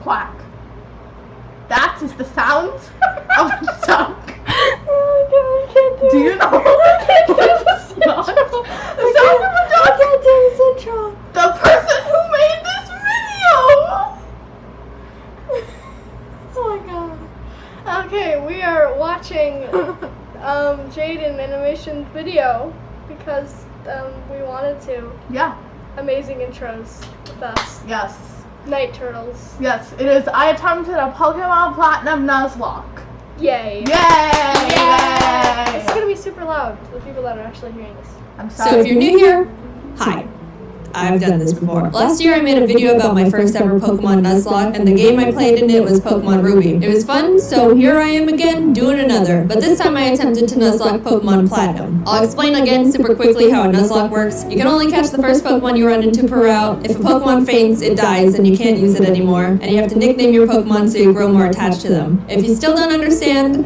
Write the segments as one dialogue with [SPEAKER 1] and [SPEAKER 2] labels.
[SPEAKER 1] quack. That is the sound of a duck.
[SPEAKER 2] Oh my god, I can't do
[SPEAKER 1] Do you know? I can't do this song. The sound of a duck.
[SPEAKER 2] I can't do this intro.
[SPEAKER 1] The person who made this video.
[SPEAKER 2] Oh my god. Okay, we are watching JaydenAnimations video because we wanted to.
[SPEAKER 1] Yeah.
[SPEAKER 2] Amazing intros with us.
[SPEAKER 1] Yes.
[SPEAKER 2] Night Turtles.
[SPEAKER 1] Yes, it is. I attempted a Pokemon Platinum Nuzlocke.
[SPEAKER 2] Yay.
[SPEAKER 1] Yay!
[SPEAKER 2] Yay! It's gonna be super loud for the people that are actually hearing this.
[SPEAKER 1] I'm sorry.
[SPEAKER 3] So if you're new here, hi. I've done this before. Last year I made a video about my first ever Pokemon Nuzlocke, and the game I played in it was Pokemon Ruby. It was fun, so here I am again, doing another. But this time I attempted to Nuzlocke Pokemon Platinum. I'll explain again super quickly how a Nuzlocke works. You can only catch the first Pokemon you run into per route. If a Pokemon faints, it dies, and you can't use it anymore. And you have to nickname your Pokemon so you grow more attached to them. If you still don't understand,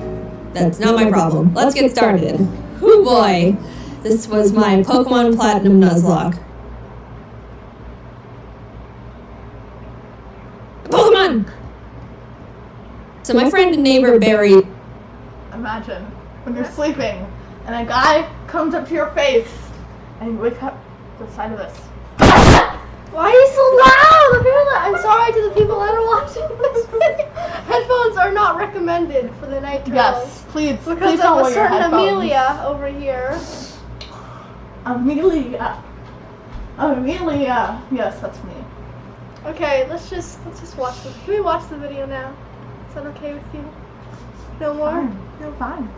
[SPEAKER 3] that's not my problem. Let's get started. Hoo boy! This was my Pokemon Platinum Nuzlocke. Pokemon! So my friend and neighbor Barry...
[SPEAKER 1] Imagine when you're sleeping and a guy comes up to your face and you wake up to the side of this.
[SPEAKER 2] Why are you so loud? I'm sorry to the people that are watching this video. Headphones are not recommended for the Night Turtles.
[SPEAKER 1] Yes, please
[SPEAKER 2] Because
[SPEAKER 1] don't
[SPEAKER 2] of
[SPEAKER 1] wear
[SPEAKER 2] a
[SPEAKER 1] your
[SPEAKER 2] certain
[SPEAKER 1] headphones.
[SPEAKER 2] Amelia over here.
[SPEAKER 1] Amelia. Yes, that's me.
[SPEAKER 2] Okay, let's just watch this. Can we watch the video now? Is that okay with you? No more?
[SPEAKER 1] Fine. No, fine.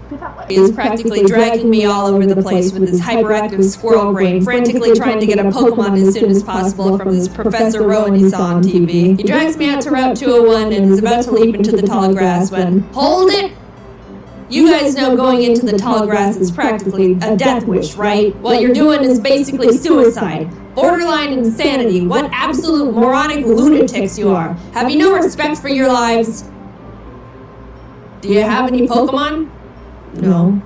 [SPEAKER 1] Do that way.
[SPEAKER 3] He is practically dragging me all over the place with his hyperactive squirrel brain, frantically trying to get a Pokemon as soon as possible from this Professor Rowan he saw on TV. He drags me out to Route 201 and is about to leap into the tall grass when... Hold it! You guys know going into the tall grass is practically a death wish, right? What you're doing is basically suicide. Borderline insanity. What absolute moronic lunatics you are. Have you no respect for your lives? Do you have any Pokemon? No.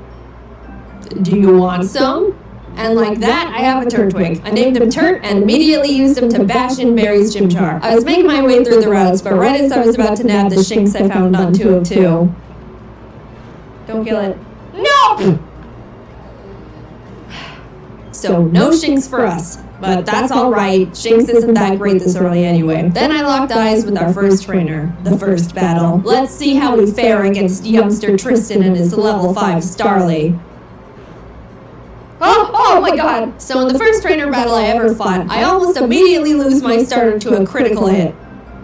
[SPEAKER 3] Do you want some? And like that, I have a Turtwig. I named him Turt and immediately used him to bash in Barry's Chimchar. I was making my way through the routes, but right as I was about to nab the Shinx I found on 202... Don't kill it. No! So, no Shinx for us. But that's alright. Shinx isn't that great this early anyway. Then I locked eyes with our first trainer. The first battle. Let's see how we fare against youngster Tristan and his level 5 Starly. Oh my god! So in the first trainer battle I ever fought, I almost immediately lose my starter to a critical hit.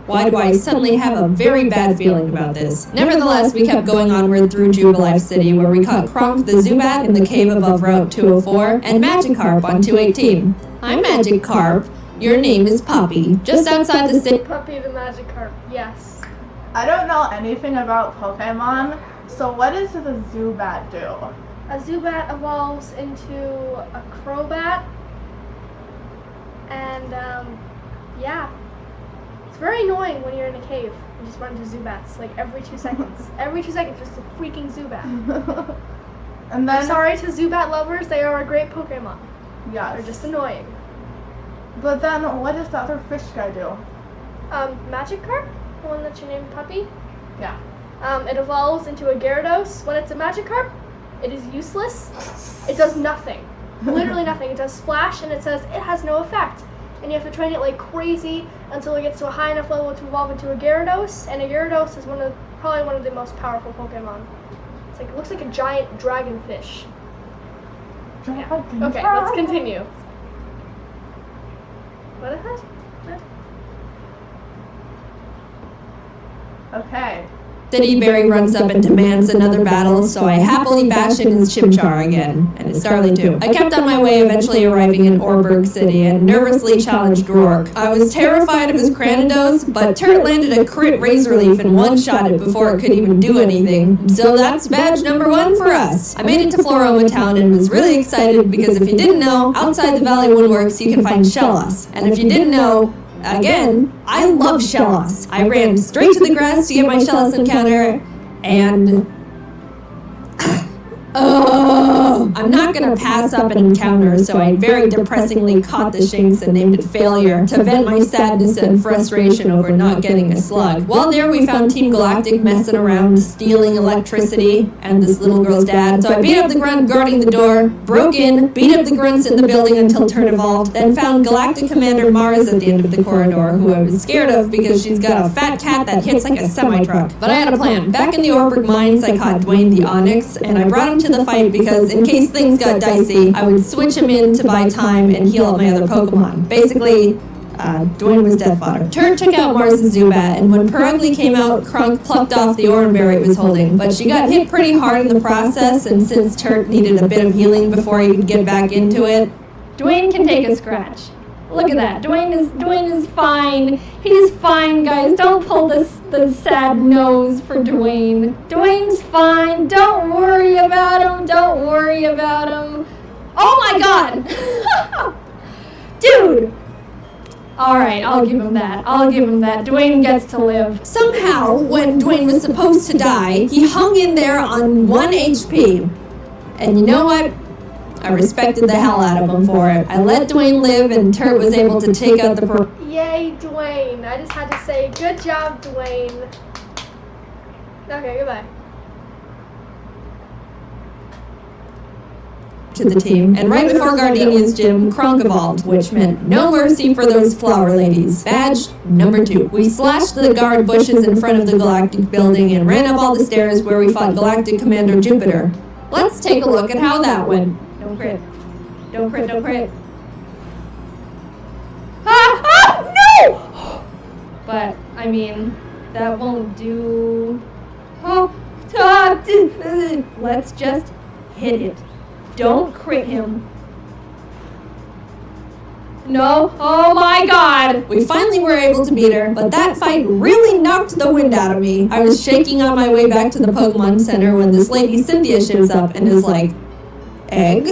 [SPEAKER 3] Why do I suddenly have a very bad feeling about this? Nevertheless, we kept going onward through Jubilife City, where we caught Kronk the Zubat in the cave above Route 204, and Magikarp on 218. I'm Magikarp. Your name is Puppy. Just outside the city...
[SPEAKER 2] Puppy the Magikarp, yes.
[SPEAKER 1] I don't know anything about Pokemon, so what does the Zubat do?
[SPEAKER 2] A Zubat evolves into a Crobat, and yeah. It's very annoying when you're in a cave and just run into Zubats, like every 2 seconds. Every 2 seconds, just a freaking Zubat.
[SPEAKER 1] And then...
[SPEAKER 2] I'm sorry to Zubat lovers, they are a great Pokemon.
[SPEAKER 1] Yeah.
[SPEAKER 2] They're just annoying.
[SPEAKER 1] But then, what does the other fish guy do?
[SPEAKER 2] Magikarp, the one that you named Puppy.
[SPEAKER 1] Yeah.
[SPEAKER 2] It evolves into a Gyarados. When it's a Magikarp, it is useless. It does nothing. Literally nothing. It does splash and it says it has no effect. And you have to train it like crazy until it gets to a high enough level to evolve into a Gyarados. And a Gyarados is probably one of the most powerful Pokemon. It's like, it looks like a giant dragonfish. Yeah. Okay, let's continue. What is that?
[SPEAKER 1] Okay.
[SPEAKER 3] City, Barry runs up and demands another battle, so I happily bash in his Chimchar again, and his Starly too. I kept on my way, eventually arriving in Orberg City, and nervously challenged Rourke. I was terrified of his Cranidos, but Turt landed a crit Razor Leaf and one-shot it before it could even do anything. So that's badge number 1 for us. I made it to Floroma Town and was really excited because if you didn't know, outside the Valley Woodworks you can find Shellos. And if you didn't know, again, I love Shellos. I ran straight to the grass to get my Shellos encounter, and... I'm not gonna pass up an encounter, so I very depressingly caught the Shinx and named it Failure to vent my sadness and frustration over not getting a slug. While there, we found Team Galactic messing around, stealing electricity, and this little girl's dad. So I beat up the grunt guarding the door, broke in, beat up the grunts in the building until Turn evolved, then found Galactic Commander Mars at the end of the corridor, who I was scared of because she's got a fat cat that hits like a semi-truck. But I had a plan. Back in the Orberg mines, I caught Dwayne the Onyx, and I brought him to the fight because in case things got dicey, I would switch him in to buy time and heal up my other Pokemon. Basically, Dwayne was death fodder. Turt took out Mars' Zubat, and when Perugly came out, Krunk plucked off the Oranberry it was holding. But she got hit pretty hard in the process, and since Turt needed a bit of healing before he could get back into it,
[SPEAKER 4] Dwayne can take a scratch. Look at that. Dwayne is fine. He's fine, guys. Don't pull the sad nose for Dwayne. Dwayne's fine. Don't worry about him. Don't worry about him. Oh my god! Dude! Alright, I'll give him that. Dwayne gets to live.
[SPEAKER 3] somehow, when Dwayne was supposed to die, he hung in there on 1 HP. And you know what? I respected the hell out of him for it. I let Dwayne live, and Turt was able to take out the
[SPEAKER 2] Yay, Dwayne. I just had to say, good job, Dwayne. Okay, goodbye.
[SPEAKER 3] to the team. And right before Gardenia's gym, Kronk evolved, which meant no mercy for those flower ladies. Badge number 2. We slashed the guard bushes in front of the Galactic building and ran up all the stairs where we fought Galactic Commander Jupiter. Let's take a look at how that went.
[SPEAKER 4] Don't crit. Don't crit, don't crit.
[SPEAKER 3] No!
[SPEAKER 4] But, I mean, that won't do... Let's just hit it. Don't crit him. No. Oh my god!
[SPEAKER 3] We finally were able to beat her, but that fight really knocked the wind out of me. I was shaking on my way back to the Pokemon Center when this lady Cynthia shows up and is like, egg?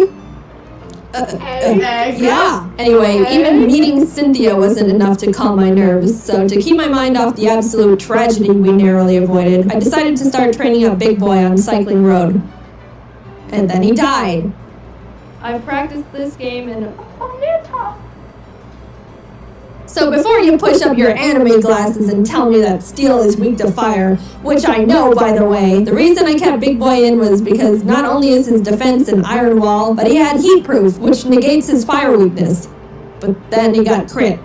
[SPEAKER 1] Egg?
[SPEAKER 3] Yeah. Anyway, even meeting Cynthia wasn't enough to calm my nerves, so to keep my mind off the absolute tragedy we narrowly avoided, I decided to start training up Big Boy on Cycling Road. And then he died.
[SPEAKER 4] I've practiced this game in...
[SPEAKER 3] So before you push up your anime glasses and tell me that steel is weak to fire, which I know, by the way, the reason I kept Big Boy in was because not only is his defense an iron wall, but he had heat proof, which negates his fire weakness. But then he got crit.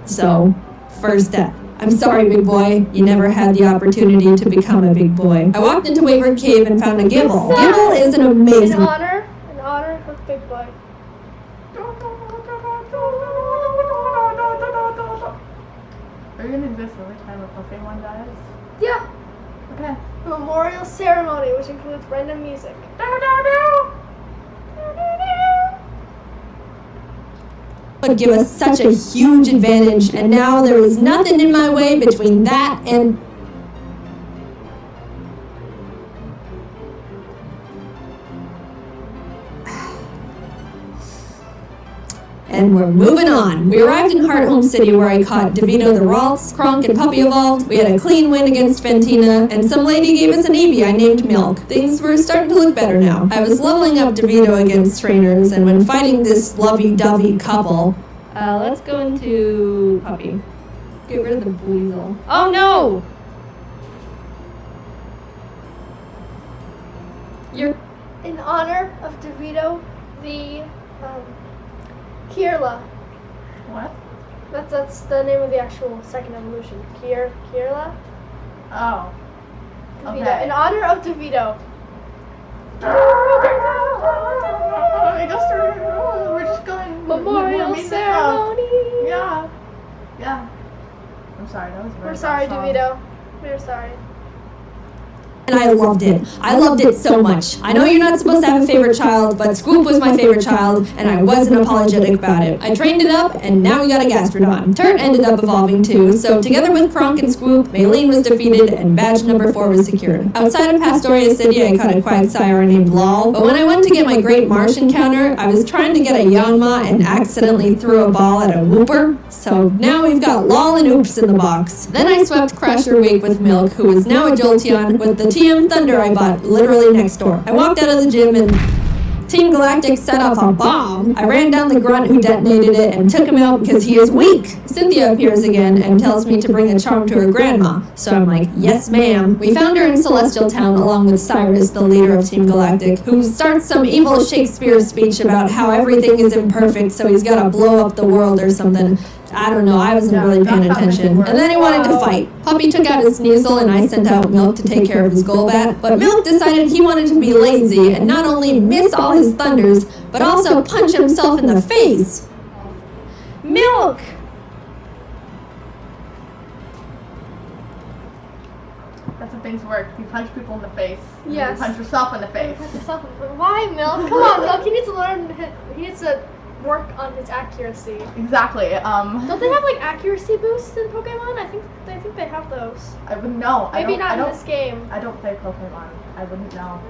[SPEAKER 3] So, first death. I'm sorry, Big Boy. You never had the opportunity to become a big boy. I walked into Wayward Cave and found a Gible. Gible is an amazing...
[SPEAKER 2] In honor of Big Boy.
[SPEAKER 1] Are you gonna do this every time a Pokemon dies?
[SPEAKER 2] Yeah.
[SPEAKER 1] Okay.
[SPEAKER 2] Memorial ceremony, which includes random music.
[SPEAKER 3] would give us such a huge advantage, and now there was nothing in my way between that and... And we're moving on. We arrived in Hearthome City where I caught DeVito the Ralts, Kronk and Puppy evolved. We had a clean win against Fantina, and some lady gave us an Eevee I named Milk. Things were starting to look better now. I was leveling up DeVito against trainers, and when fighting this lovey-dovey couple...
[SPEAKER 4] let's go into Puppy. Get rid of the Weasel. Oh no! You're...
[SPEAKER 2] In honor of DeVito, the, Kirla.
[SPEAKER 1] What?
[SPEAKER 2] That's the name of the actual second evolution. Kirla?
[SPEAKER 1] Oh.
[SPEAKER 2] DeVito.
[SPEAKER 1] Okay.
[SPEAKER 2] In honor of DeVito.
[SPEAKER 1] We're just going...
[SPEAKER 2] Memorial
[SPEAKER 1] we're
[SPEAKER 2] ceremony!
[SPEAKER 1] Yeah. Yeah. I'm sorry, that was a very
[SPEAKER 2] We're sorry,
[SPEAKER 1] bad song.
[SPEAKER 2] DeVito. We're sorry.
[SPEAKER 3] And I loved it. I loved it so much. I know you're not supposed to have a favorite child, but Scoop was my favorite child, and I wasn't apologetic about it. I trained it up, and now we got a Gastrodon. Turt ended up evolving too, so together with Kronk and Scoop, Maylene was defeated, and badge number 4 was secured. Outside of Pastoria City, I caught a Quagsire named Lol, but when I went to get my Great Marsh encounter, I was trying to get a Yanma and accidentally threw a ball at a Wooper, so now we've got Lol and Oops in the box. Then I swept Crasher Week with Milk, who is now a Jolteon, with the TM Thunder I bought literally next door. I walked out of the gym and Team Galactic set off a bomb. I ran down the grunt who detonated it and took him out because he is weak. Cynthia appears again and tells me to bring a charm to her grandma. So I'm like, yes ma'am. We found her in Celestial Town along with Cyrus, the leader of Team Galactic, who starts some evil Shakespeare speech about how everything is imperfect, so he's gotta blow up the world or something. I don't know, I wasn't really paying attention. And then he wanted to fight. Puppy took out his Sneasel and I sent out Milk to take care of his Golbat. But Milk decided he wanted to be lazy and not only miss all his thunders, but also punch himself in the face.
[SPEAKER 4] Milk!
[SPEAKER 1] That's how things work. You punch people in the face. And
[SPEAKER 2] Yes.
[SPEAKER 1] You punch yourself in the face.
[SPEAKER 2] Why, Milk? Come on, Milk. He needs to learn. He needs to work on his accuracy.
[SPEAKER 1] Exactly.
[SPEAKER 2] Don't they have like accuracy boosts in Pokemon? I think they have those.
[SPEAKER 1] I wouldn't know.
[SPEAKER 2] Maybe
[SPEAKER 1] I
[SPEAKER 2] not in
[SPEAKER 1] don't,
[SPEAKER 2] this game.
[SPEAKER 1] I don't play Pokemon. I wouldn't know.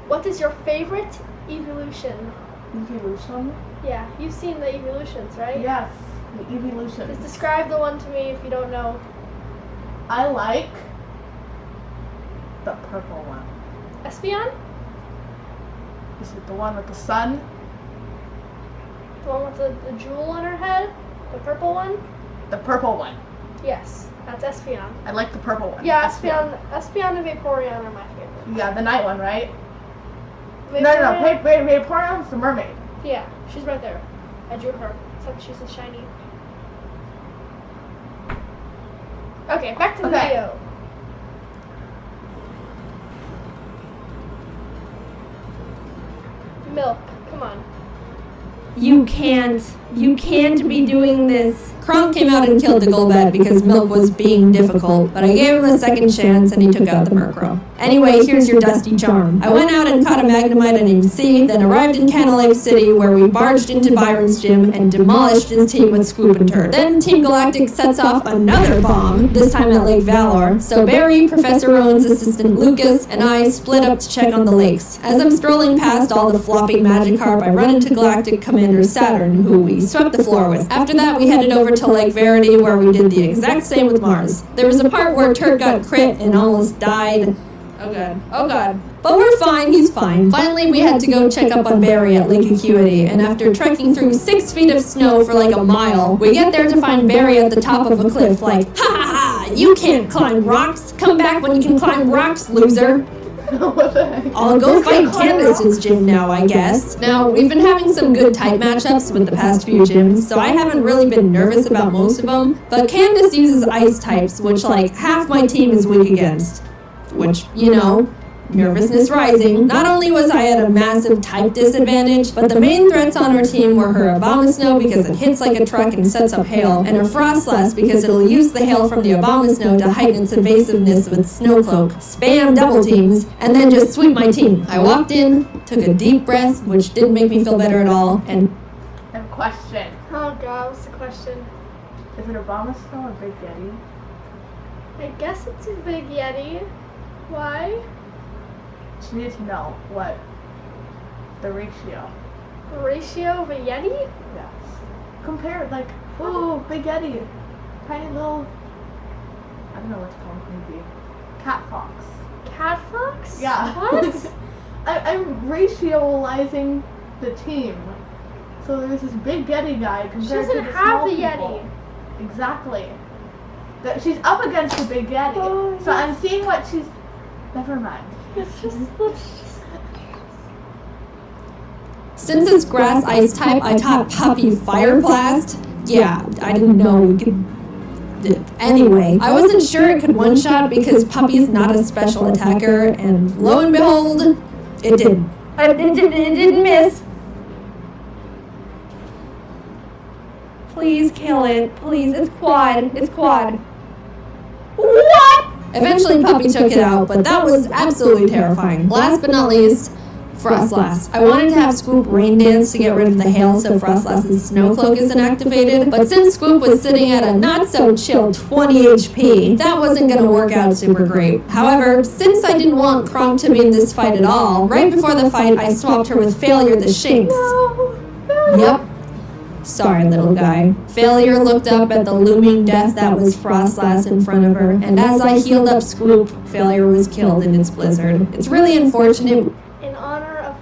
[SPEAKER 2] What is your favorite evolution?
[SPEAKER 1] Evolution?
[SPEAKER 2] Yeah, you've seen the evolutions, right?
[SPEAKER 1] Yes. The evolution.
[SPEAKER 2] Just describe the one to me if you don't know.
[SPEAKER 1] I like the purple one.
[SPEAKER 2] Espeon?
[SPEAKER 1] Is it the one with the sun?
[SPEAKER 2] The one with the jewel on her head? The purple one?
[SPEAKER 1] The purple one.
[SPEAKER 2] Yes, that's Espeon.
[SPEAKER 1] I like the purple one.
[SPEAKER 2] Yeah, Espeon and Vaporeon are my favorite.
[SPEAKER 1] Yeah, the night one, right? No. Vaporeon's the mermaid.
[SPEAKER 2] Yeah, she's right there. I drew her. Except she's a shiny. Okay, back to the
[SPEAKER 1] Okay.
[SPEAKER 2] video. Milk, come on.
[SPEAKER 4] You can't be doing this.
[SPEAKER 3] Kronk came out and killed the Golbat because Milk was being difficult, but I gave him a second chance and he took out the Murkrow. Anyway, here's your dusty charm. I went out and caught a Magnemite named C, then arrived in Canalave City where we barged into Byron's gym and demolished his team with Scoop and Turd. Then Team Galactic sets off another bomb, this time at Lake Valor, so Barry, Professor Rowan's assistant Lucas, and I split up to check on the lakes. As I'm strolling past all the flopping Magikarp, I run into Galactic Commander Saturn, who we swept the floor with. After that, we headed over to Lake Verity where we did the exact same with Mars. There was a part where Turd got crit and almost died. Oh god. But we're fine, he's fine. Finally, we had to go check up on Barry at Lake Acuity, and after trekking through 6 feet of snow for like a mile, we get there to find Barry at the top of a cliff like, ha ha ha, you can't climb rocks. Come back when you can climb rocks, loser.
[SPEAKER 1] What the heck?
[SPEAKER 3] I'll go fight Candace's gym now, I guess. Now, we've been having some good type matchups with the past few gyms, so I haven't really been nervous about most of them, but Candace uses ice types, which like half my team is weak against. Which, you know, nervousness rising. Not only was I at a massive type disadvantage, but the main threats on our team were her Abomasnow because it hits like a truck and sets up hail, and her Frostlass because it'll use the hail from the Abomasnow to heighten its evasiveness with Snow Cloak, spam double teams, and then just sweep my team. I walked in, took a deep breath, which didn't make me feel better at all, and
[SPEAKER 1] I have a question.
[SPEAKER 2] Oh god, what's the question?
[SPEAKER 1] Is it Abomasnow or Big Yeti?
[SPEAKER 2] I guess it's a big Yeti. Why?
[SPEAKER 1] She needs to know what the ratio.
[SPEAKER 2] The ratio of a Yeti?
[SPEAKER 1] Yes. Compare it like, ooh, Big Yeti. Tiny little, I don't know what to call him, maybe. Cat fox.
[SPEAKER 2] Cat fox?
[SPEAKER 1] Yeah.
[SPEAKER 2] What?
[SPEAKER 1] I'm ratioalizing the team. So there's this Big Yeti guy compared
[SPEAKER 2] She doesn't
[SPEAKER 1] to the
[SPEAKER 2] have
[SPEAKER 1] small
[SPEAKER 2] the
[SPEAKER 1] people.
[SPEAKER 2] Yeti.
[SPEAKER 1] Exactly. That she's up against the Big Yeti.
[SPEAKER 2] Oh,
[SPEAKER 1] so I'm seeing what she's. Never mind.
[SPEAKER 2] It's just
[SPEAKER 3] since it's grass ice type, I taught Puppy Fire Blast. Yeah, I didn't know we could. Anyway, I wasn't sure it could one-shot because Puppy's not a special attacker, and lo and behold, it did.
[SPEAKER 4] It didn't miss. Please kill it. Please, it's quad. It's quad. What?
[SPEAKER 3] Eventually, Puppy took it out, but that was absolutely terrifying. Last but not least, Frostlass. I wanted to have Scoop Rain Dance to get rid of the hail so Frostlass's Snow Cloak isn't activated, but since Scoop was sitting at a not-so-chill 20 HP, that wasn't going to work out super great. However, since I didn't want Kronk to be in this fight at all, right before the fight, I swapped her with Failure the Shinx. Yep. Sorry, little guy. Failure looked up at the looming death that was Frostlass in front of her, and as I healed up Scoop, Failure was killed in its blizzard. It's really unfortunate.
[SPEAKER 2] in honor of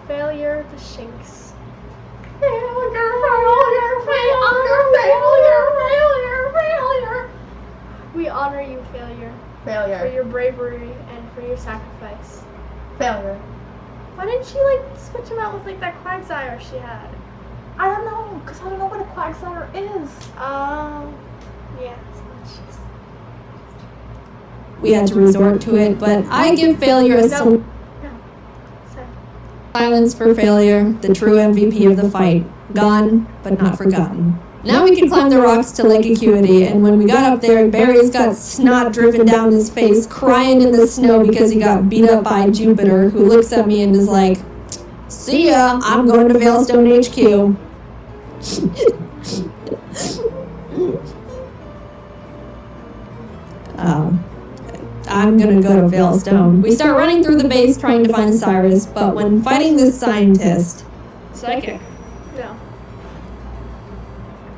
[SPEAKER 2] We honor you, failure, for
[SPEAKER 1] Failure.
[SPEAKER 2] your bravery and for your sacrifice.
[SPEAKER 1] Failure.
[SPEAKER 2] Why didn't she like switch him out with like that Quagsire she had?
[SPEAKER 1] I don't know, because I don't know what a Quagsire is.
[SPEAKER 2] Yeah.
[SPEAKER 3] We had to resort to it, but I give failure a
[SPEAKER 2] So,
[SPEAKER 3] silence for failure, the true MVP of the fight. Gone, but not forgotten. Now we can climb the rocks to Lake Acuity, and when we got up there, Barry's got snot driven down his face, crying in the snow because he got beat up by Jupiter, who looks at me and is like, "See ya, I'm going to Veilstone HQ." I'm gonna go to Veilstone. We start running through the base trying to find Cyrus, but when fighting this scientist... Psychic.
[SPEAKER 2] no.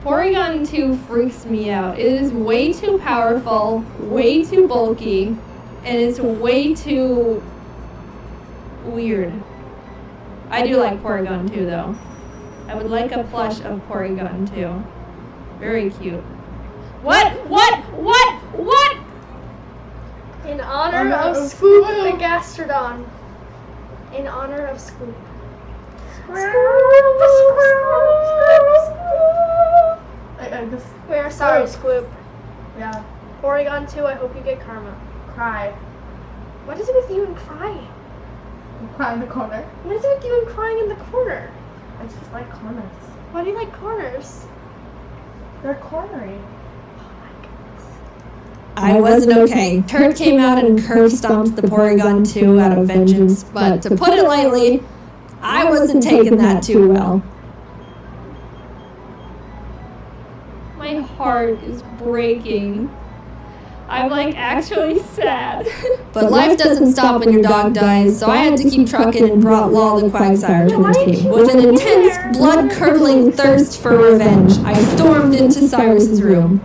[SPEAKER 4] Porygon 2 freaks me out. It is way too powerful, way too bulky, and it's way too weird. I do like Porygon 2 though. I would like a plush of Porygon 2. Very cute. What?
[SPEAKER 2] In honor
[SPEAKER 1] Honor
[SPEAKER 2] of
[SPEAKER 1] of
[SPEAKER 2] Swoop
[SPEAKER 1] Swoop.
[SPEAKER 2] the Gastrodon. In honor of Swoop.
[SPEAKER 1] I just,
[SPEAKER 2] We are sorry, Swoop.
[SPEAKER 1] yeah,
[SPEAKER 2] Porygon 2, I hope you get karma.
[SPEAKER 1] cry.
[SPEAKER 2] What is it with you and crying?
[SPEAKER 1] Cry in the corner.
[SPEAKER 2] What is it with you and crying in the corner?
[SPEAKER 1] I just like corners.
[SPEAKER 2] Why do you like corners?
[SPEAKER 1] They're cornery.
[SPEAKER 3] I wasn't okay. Turd came out and curb stomped the Porygon 2 out of vengeance, but to put it lightly, I wasn't taking that too well.
[SPEAKER 4] My heart is breaking. I'm like actually sad.
[SPEAKER 3] But life doesn't stop when your dog dies, so I had to keep trucking and brought Lol the Quagsire to the team. With an intense, blood-curdling thirst for revenge, I stormed into Cyrus's room.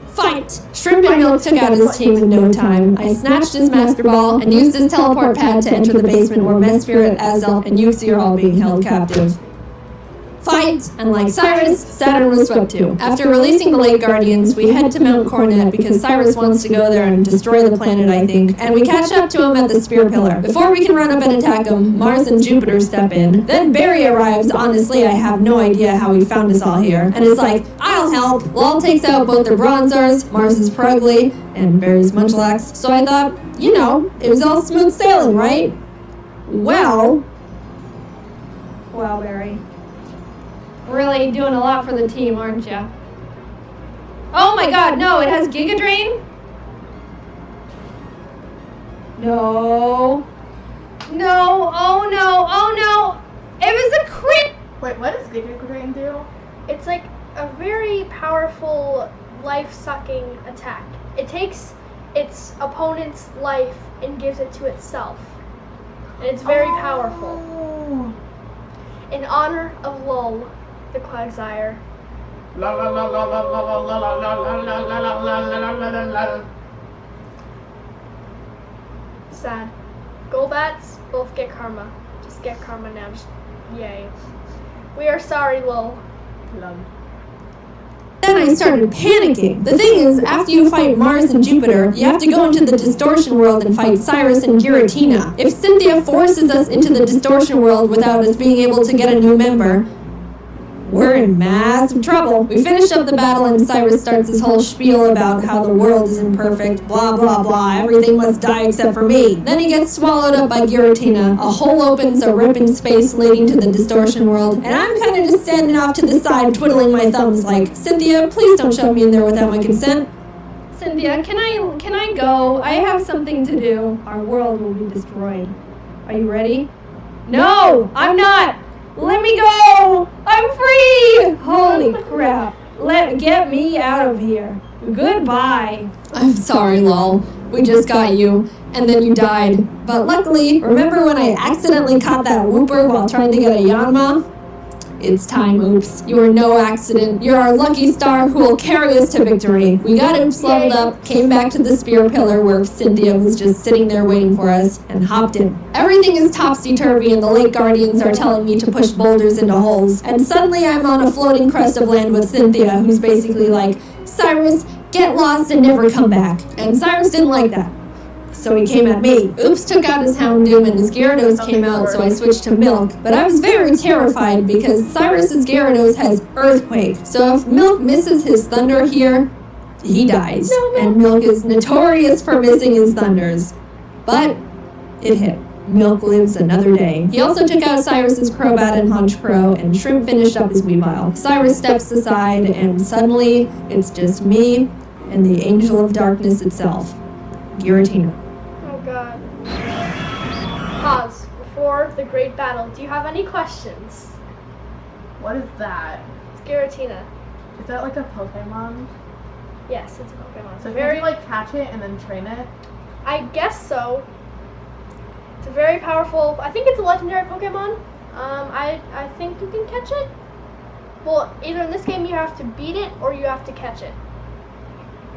[SPEAKER 3] Fight! Shrimp and Milk took out his team in no time. I snatched his Master Ball and used his teleport pad to enter the basement where Mesprit, Azelf, and Yuxi are all being held captive. Fight! And like Cyrus, Saturn was swept too. After releasing the Lake Guardians, we head to Mount Coronet because Cyrus wants to go there and destroy the planet, I think, and we catch up to him at the Spear Pillar. Before we can run up and attack him, Mars and Jupiter step in. Then Barry arrives. Honestly, I have no idea how he found us all here. And is like, "I'll help." Lol takes out both their Bronzors, Mars's Pregly, and Barry's Munchlax. So I thought, you know, it was all smooth sailing, right? Well...
[SPEAKER 4] Wow, Barry. Really doing a lot for the team, aren't you? Oh my god, no, it has Giga Drain? No. No, oh no, oh no! It was a crit!
[SPEAKER 1] Wait, what does Giga Drain do?
[SPEAKER 2] It's like a very powerful, life-sucking attack. It takes its opponent's life and gives it to itself. And it's very powerful.
[SPEAKER 1] Oh.
[SPEAKER 2] In honor of Lol, the Quagsire.
[SPEAKER 1] La la la la la la la la la la la la la la la la la.
[SPEAKER 2] Sad. Golbats both get karma. Just get karma now. Just yay. We are sorry, Lol.
[SPEAKER 3] Then I started panicking. The thing is, after you fight Mars and Jupiter, you have to go into the Distortion World and fight Cyrus and Giratina. If Cynthia forces us into the Distortion World without us being able to get a new member, we're in massive trouble. We finished up the battle and Cyrus starts this whole spiel about how the world isn't perfect, blah blah blah, everything must die except for me. Then he gets swallowed up by Giratina. A hole opens, a rip in space leading to the Distortion World, and I'm kind of just standing off to the side twiddling my thumbs like, Cynthia, please don't shove me in there without my consent.
[SPEAKER 4] Cynthia, can I go? I have something to do. Our world will be destroyed. Are you ready? No, I'm not! Let me go! I'm free! Holy crap. Get me out of here. Goodbye.
[SPEAKER 3] I'm sorry, lol. We just got you, and then you died. But luckily, remember when I accidentally caught that Wooper while trying to get a Yanma? It's time, Oops. You are no accident. You're our lucky star who will carry us to victory. We got Oops leveled up, came back to the Spear Pillar where Cynthia was just sitting there waiting for us, and hopped in. Everything is topsy-turvy and the Lake Guardians are telling me to push boulders into holes. And suddenly I'm on a floating crest of land with Cynthia, who's basically like, Cyrus, get lost and never come back. And Cyrus didn't like that. So he came at me. Oops took out his Houndoom and his Gyarados came out, so I switched to Milk. But I was very terrified because Cyrus's Gyarados has Earthquake. So if Milk misses his Thunder here, he dies. And Milk is notorious for missing his Thunders. But it hit. Milk lives another day. He also took out Cyrus's Crobat and Honchkrow, and Shrimp finished up his Weavile. Cyrus steps aside, and suddenly, it's just me and the Angel of Darkness itself, Giratina.
[SPEAKER 2] Oh god. Pause. Before the great battle, do you have any questions?
[SPEAKER 1] What is that?
[SPEAKER 2] It's Giratina.
[SPEAKER 1] Is that like a Pokemon?
[SPEAKER 2] Yes, it's a Pokemon.
[SPEAKER 1] So can you like catch it and then train it?
[SPEAKER 2] I guess so. It's a very powerful, I think it's a legendary Pokemon. I think you can catch it. Well, either in this game you have to beat it or you have to catch it.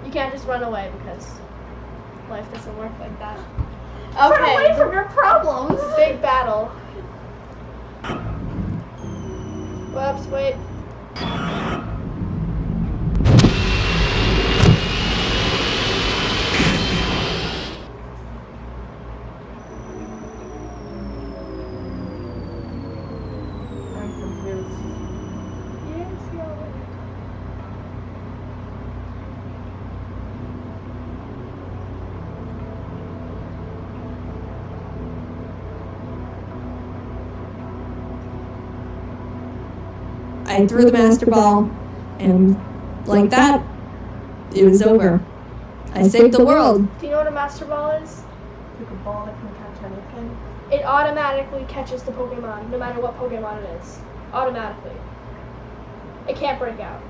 [SPEAKER 2] You can't just run away because life doesn't work like that.
[SPEAKER 1] Run away from your problems.
[SPEAKER 2] Big battle. Whoops, wait.
[SPEAKER 3] I threw the Master Ball, and like that, it was over. I saved the world.
[SPEAKER 2] Do you know what a Master Ball is?
[SPEAKER 1] Like a ball that can catch anything.
[SPEAKER 2] It automatically catches the Pokemon, no matter what Pokemon it is. Automatically. It can't break out.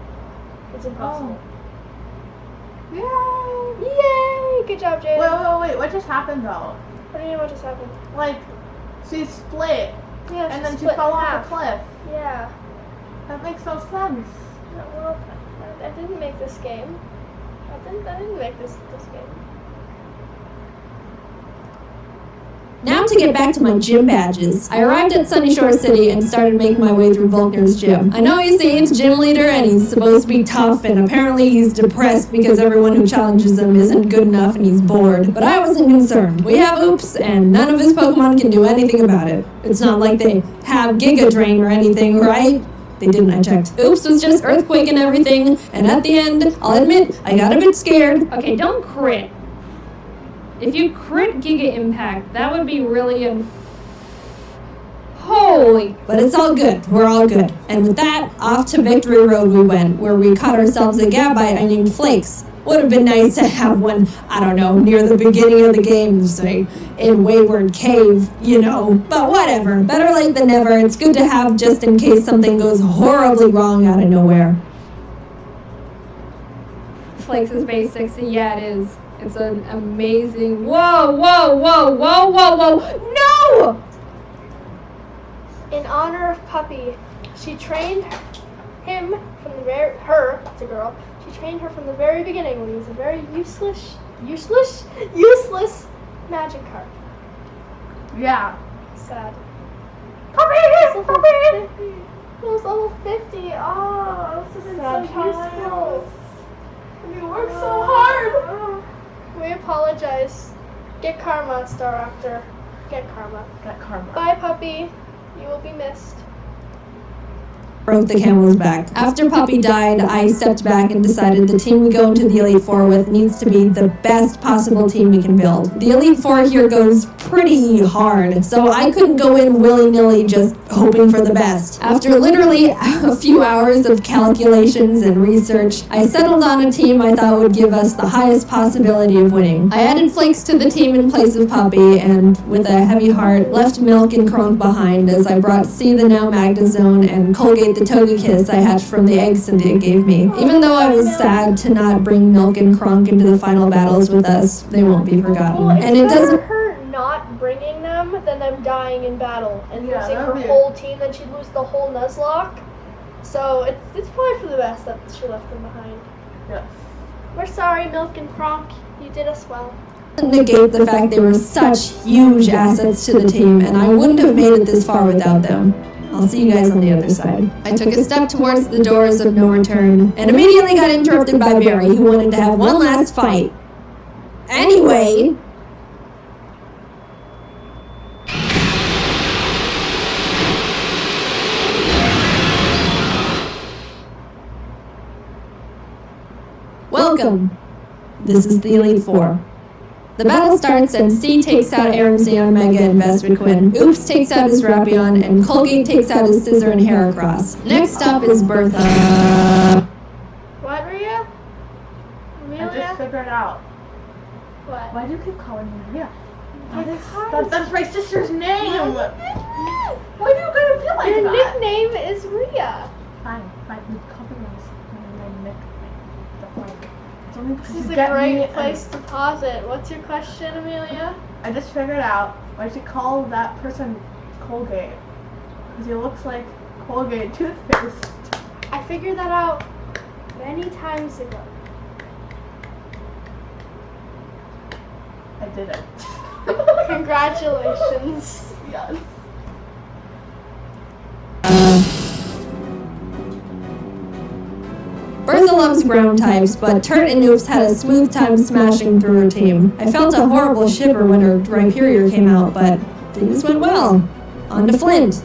[SPEAKER 2] It's impossible.
[SPEAKER 1] Oh.
[SPEAKER 2] Yay! Good job, Jaiden.
[SPEAKER 1] Wait. What just happened though?
[SPEAKER 2] What do you mean what just happened?
[SPEAKER 1] Like, she split,
[SPEAKER 2] Yeah,
[SPEAKER 1] and then she
[SPEAKER 2] split
[SPEAKER 1] fell
[SPEAKER 2] in
[SPEAKER 1] off
[SPEAKER 2] half.
[SPEAKER 1] a cliff.
[SPEAKER 2] Yeah.
[SPEAKER 1] That makes no sense.
[SPEAKER 2] Well, I didn't make this game. I didn't make this game.
[SPEAKER 3] Now to get back to my gym badges. I arrived at Sunny Shore City and started making my way through Volkner's gym. I know he's the 8th gym leader and he's supposed to be tough, and apparently he's depressed because everyone who challenges him isn't good enough and he's bored. But I wasn't concerned. We have Oops and none of his Pokemon can do anything about it. It's not like they have Giga Drain or anything, right? They didn't, I checked. Oops was just Earthquake and everything, and at the end, I'll admit, I got a bit scared.
[SPEAKER 4] Okay, don't crit. If you crit Giga Impact, that would be really holy.
[SPEAKER 3] But it's all good. We're all good. And with that, off to Victory Road we went, where we caught ourselves a Gabite I named Flakes. Would have been nice to have one, I don't know, near the beginning of the game, say, in Wayward Cave, you know. But whatever. Better late than never. It's good to have just in case something goes horribly wrong out of nowhere.
[SPEAKER 4] Flakes is base 60. Yeah, it is. It's an amazing. Whoa, whoa, whoa, whoa, whoa, whoa. No!
[SPEAKER 2] In honor of Puppy, she trained him from the it's a girl. She trained her from the very beginning when he was a very useless Magikarp.
[SPEAKER 1] Yeah.
[SPEAKER 2] Sad.
[SPEAKER 1] Puppy!
[SPEAKER 2] It was level 50. Oh, this is so useful.
[SPEAKER 1] You worked so hard.
[SPEAKER 2] We apologize. Get karma, Staraptor. Get karma.
[SPEAKER 1] Get karma.
[SPEAKER 2] Bye, Puppy. You will be missed.
[SPEAKER 3] Broke the camel's back. After Puppy died, I stepped back and decided the team we go into the Elite Four with needs to be the best possible team we can build. The Elite Four here goes pretty hard, so I couldn't go in willy-nilly just hoping for the best. After literally a few hours of calculations and research, I settled on a team I thought would give us the highest possibility of winning. I added Flakes to the team in place of Puppy, and with a heavy heart, left Milk and Kronk behind as I brought C the now Magnezone and Colgate the Togekiss I hatched from the eggs Cynthia gave me. Even though I was sad to not bring Milk and Kronk into the final battles with us, they won't be forgotten.
[SPEAKER 2] Well,
[SPEAKER 3] And it doesn't...
[SPEAKER 2] her not bringing them than them dying in battle and
[SPEAKER 1] Yeah,
[SPEAKER 2] losing her
[SPEAKER 1] that'd be-
[SPEAKER 2] whole team, then she'd lose the whole Nuzlocke. So it's probably for the best that she left them behind.
[SPEAKER 1] Yes.
[SPEAKER 2] We're sorry, Milk and Kronk. You did us well.
[SPEAKER 3] negate the fact they were such huge assets to the team, and I wouldn't have made it this far without them. I'll see you guys on the other side. I took a step towards the doors of no return and immediately got interrupted by Barry, who wanted to have one last fight. Anyway... Welcome. This is the Elite Four. The battle starts and C takes out Aaron's Neon Mega and Vespiquen, Oops takes out his Rapion, and Colgate takes out his Scissor and Heracross. Next up is Bertha.
[SPEAKER 2] What, Rhea? Amelia?
[SPEAKER 1] I just figured out.
[SPEAKER 2] What?
[SPEAKER 1] Why do you keep calling me Rhea? That's my sister's name. Why do you gotta be like
[SPEAKER 2] Your
[SPEAKER 1] that?
[SPEAKER 2] nickname is Rhea.
[SPEAKER 1] Fine, you call me my nickname. Don't worry. It's only because
[SPEAKER 2] This is
[SPEAKER 1] you
[SPEAKER 2] a
[SPEAKER 1] get me
[SPEAKER 2] great
[SPEAKER 1] and-
[SPEAKER 2] place to pause it. What's your question, Amelia?
[SPEAKER 1] I just figured out why she call that person Colgate. Because he looks like Colgate toothpaste.
[SPEAKER 2] I figured that out many times ago.
[SPEAKER 1] I did it.
[SPEAKER 2] Congratulations.
[SPEAKER 1] Yes.
[SPEAKER 3] Bertha loves ground types, but Turt and Oops had a smooth time smashing through her team. I felt a horrible shiver when her Rhyperior came out, but things went well. On to Flint.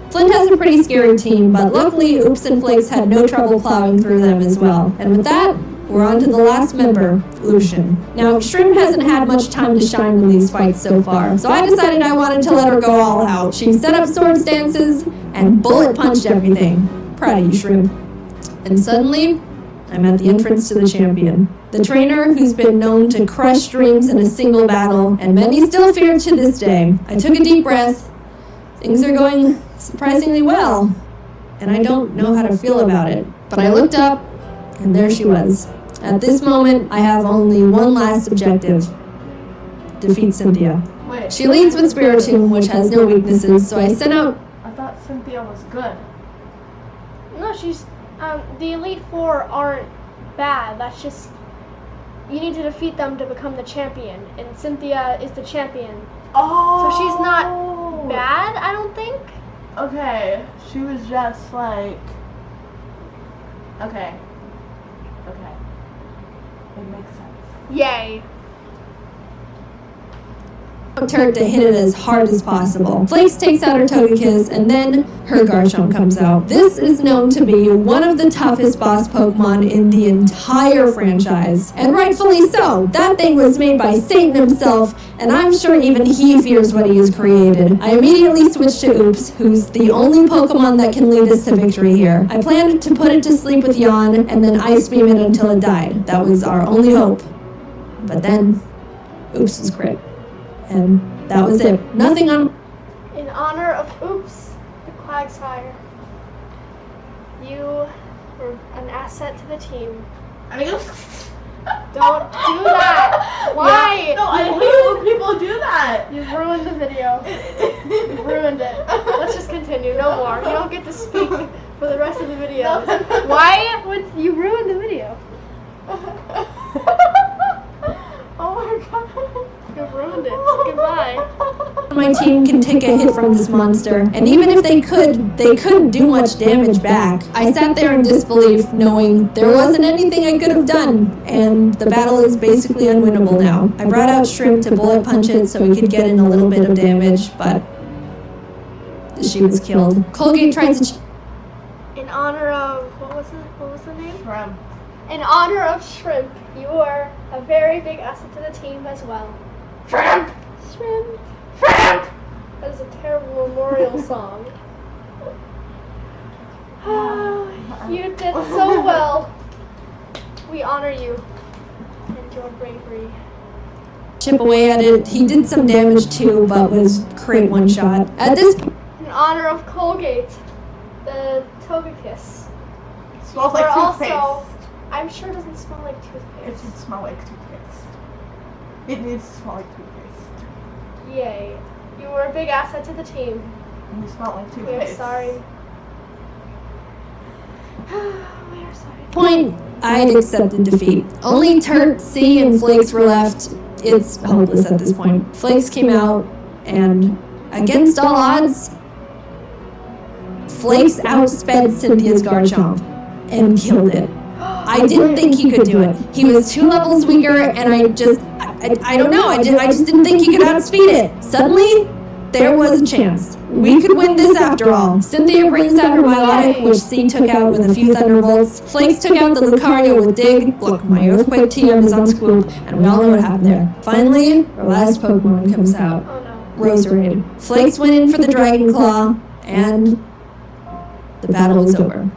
[SPEAKER 3] Flint has a pretty scary team, but luckily Oops and Flakes had no trouble plowing through them as well. And with that, we're on to the last member, Lucian. Now, Shrimp hasn't had much time to shine in these fights so far, so I decided I wanted to let her go all out. She set up sword stances and bullet punched everything. Proud of you, Shrimp. And suddenly, I'm at the entrance to the champion. The trainer who's been known to crush dreams in a single battle, and many still fear to this day. I took a deep breath. Things are going surprisingly well, and I don't know how to feel about it. But I looked up, and there she was. At this moment, I have only one last objective. Defeat Cynthia.
[SPEAKER 1] Wait.
[SPEAKER 3] She leads with Spiritomb, which has no weaknesses, so I sent out...
[SPEAKER 1] I thought Cynthia was good.
[SPEAKER 2] No, she's the Elite Four aren't bad. That's just you need to defeat them to become the champion, and Cynthia is the champion.
[SPEAKER 1] Oh.
[SPEAKER 2] So she's not bad, I don't think.
[SPEAKER 1] Okay. She was just like. Okay. It makes sense.
[SPEAKER 2] Yay.
[SPEAKER 3] Turt to hit it as hard as possible. Flakes takes out her Togekiss, and then her Garchomp comes out. This is known to be one of the toughest boss Pokemon in the entire franchise. And rightfully so. That thing was made by Satan himself, and I'm sure even he fears what he has created. I immediately switched to Oops, who's the only Pokemon that can lead us to victory here. I planned to put it to sleep with Yawn, and then Ice Beam it until it died. That was our only hope. But then, Oops was crit. And that was it. Nothing on...
[SPEAKER 2] In honor of Oops, the Quagsire, you were an asset to the team.
[SPEAKER 1] I mean,
[SPEAKER 2] Don't do that. Why?
[SPEAKER 1] Yeah, no, I hate when people do that.
[SPEAKER 2] You've ruined the video. You've ruined it. Let's just continue. No more. You don't get to speak for the rest of the video. Why would you ruin the video? Oh my god. You've ruined it. Goodbye.
[SPEAKER 3] My team can take a hit from this monster, and even if they couldn't do much damage back. I sat there in disbelief, knowing there wasn't anything I could have done, and the battle is basically unwinnable now. I brought out Shrimp to bullet punch it so he could get in a little bit of damage, but she was killed. Colgate tried to...
[SPEAKER 2] In honor of what was the name?
[SPEAKER 1] Shrimp.
[SPEAKER 2] In honor of Shrimp, you are a very big asset to the team as well.
[SPEAKER 1] Shrimp.
[SPEAKER 2] Shrimp.
[SPEAKER 1] Shrimp.
[SPEAKER 2] That is a terrible memorial song. You did so well. We honor you and your bravery.
[SPEAKER 3] chip away at it. He did some damage too, but was crit one shot. At this point,
[SPEAKER 2] In honor of Colgate, the Togekiss.
[SPEAKER 1] Smells
[SPEAKER 2] Or
[SPEAKER 1] like toothpaste.
[SPEAKER 2] also, I'm sure it doesn't smell like
[SPEAKER 1] It
[SPEAKER 2] toothpaste.
[SPEAKER 1] should smell like toothpaste. It needs to smell like toothpaste.
[SPEAKER 2] Yay. You were a big asset to the team.
[SPEAKER 1] And you smell like
[SPEAKER 2] We are
[SPEAKER 1] toothpaste.
[SPEAKER 2] sorry. We are sorry.
[SPEAKER 3] Point, I'd accepted defeat. Only Turt, C, and Flakes were left. It's hopeless at this point. Flakes came out, and against all odds, Flakes outsped Cynthia's Garchomp and killed it. I didn't think he could do it. He was 2 levels weaker, and I don't know. I just didn't think he could outspeed it. Suddenly, there was a chance. We could win this after all. Cynthia brings out her Milotic, which C took out with a few Thunderbolts. Flakes took out the Lucario with Dig. Look, my Earthquake TM is on Scoop, and we all know what happened there. Finally, our last Pokemon comes out.
[SPEAKER 2] Oh no.
[SPEAKER 3] Roserade. Flakes went in for the Dragon Claw, and the battle was over.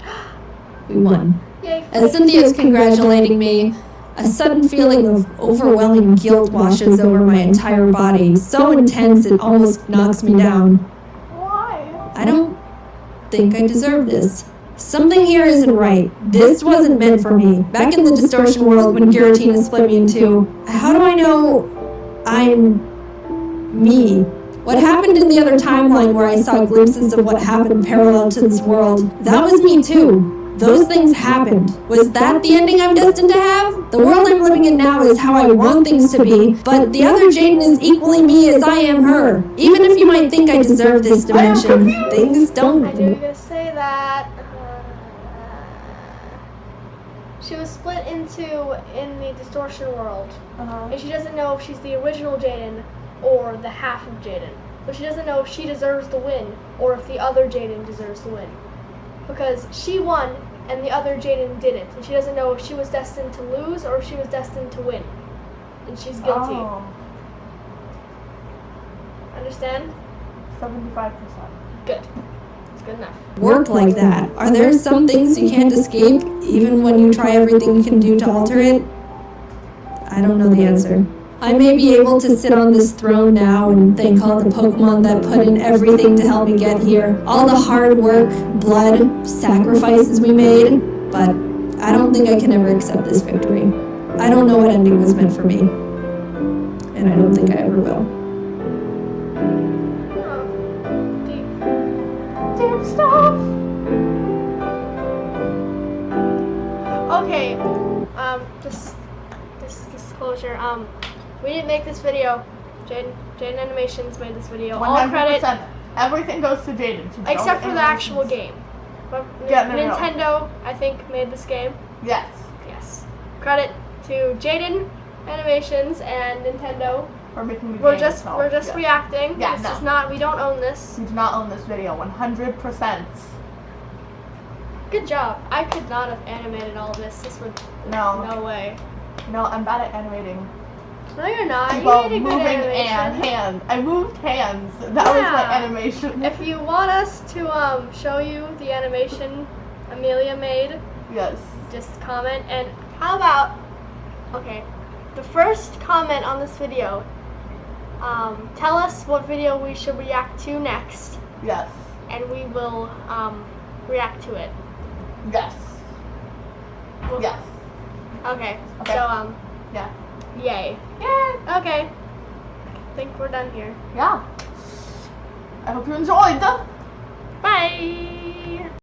[SPEAKER 3] We won.
[SPEAKER 2] Yay.
[SPEAKER 3] As Cynthia's congratulating me, a sudden feeling of overwhelming guilt washes over my entire body, so intense it almost knocks me down.
[SPEAKER 1] Why?
[SPEAKER 3] I don't think I deserve this. Something here isn't right. This wasn't meant for me. Back in the distortion world when Giratina split me in 2, how do I know I'm me? What happened in the other timeline where I saw glimpses of what happened parallel to this world, that was me too. Those things happened. Was that the ending I'm destined to have? The world I'm living in now is how I want things to be, but the other Jaiden is equally me as I am her. Even if you might think I deserve this dimension, things don't.
[SPEAKER 2] I knew you were gonna say that. She was split in 2 in the distortion world, and she doesn't know if she's the original Jaiden or the half of Jaiden. But she doesn't know if she deserves the win or if the other Jaiden deserves the win. Because she won and the other Jaiden didn't. And she doesn't know if she was destined to lose or if she was destined to win. And she's guilty.
[SPEAKER 1] Oh,
[SPEAKER 2] Understand?
[SPEAKER 1] 75%.
[SPEAKER 2] Good. It's good enough.
[SPEAKER 3] Work like that. Are there some things you can't escape, even when you try everything you can do to alter it? I don't know the answer. I may be able to sit on this throne now and thank all the Pokemon that put in everything to help me get here. All the hard work, blood, sacrifices we made, but I don't think I can ever accept this victory. I don't know what ending was meant for me, and I don't think I ever will.
[SPEAKER 2] Oh, deep.
[SPEAKER 1] Deep stuff.
[SPEAKER 2] Okay, just disclosure, we didn't make this video. JaydenAnimations made this video. All
[SPEAKER 1] 100%.
[SPEAKER 2] credit,
[SPEAKER 1] Everything goes to Jaiden. So
[SPEAKER 2] except for
[SPEAKER 1] don't
[SPEAKER 2] the actual
[SPEAKER 1] animations.
[SPEAKER 2] game. But
[SPEAKER 1] Yeah, no.
[SPEAKER 2] Nintendo, I think, made this game.
[SPEAKER 1] Yes.
[SPEAKER 2] Yes. Credit to JaydenAnimations and Nintendo.
[SPEAKER 1] We're making the
[SPEAKER 2] We're
[SPEAKER 1] game
[SPEAKER 2] just
[SPEAKER 1] itself.
[SPEAKER 2] we're just
[SPEAKER 1] Yeah.
[SPEAKER 2] reacting.
[SPEAKER 1] Yeah,
[SPEAKER 2] This
[SPEAKER 1] no.
[SPEAKER 2] is not. We don't own this.
[SPEAKER 1] We do not own this video. 100%.
[SPEAKER 2] Good job. I could not have animated all this. This would.
[SPEAKER 1] No.
[SPEAKER 2] No way.
[SPEAKER 1] No, I'm bad at animating.
[SPEAKER 2] No, you're not.
[SPEAKER 1] Well,
[SPEAKER 2] You made a good
[SPEAKER 1] moving
[SPEAKER 2] animation.
[SPEAKER 1] and hands. I moved hands. That was my
[SPEAKER 2] Yeah.
[SPEAKER 1] animation.
[SPEAKER 2] If you want us to show you the animation Amelia made,
[SPEAKER 1] Yes.
[SPEAKER 2] just comment. And how about, okay, the first comment on this video, tell us what video we should react to next,
[SPEAKER 1] Yes.
[SPEAKER 2] and we will react to it.
[SPEAKER 1] Yes.
[SPEAKER 2] We'll-
[SPEAKER 1] Yes.
[SPEAKER 2] Okay.
[SPEAKER 1] Okay.
[SPEAKER 2] So
[SPEAKER 1] Yeah.
[SPEAKER 2] yay.
[SPEAKER 1] Yeah.
[SPEAKER 2] Okay. I think we're done here.
[SPEAKER 1] Yeah. I hope you enjoyed.
[SPEAKER 2] Bye.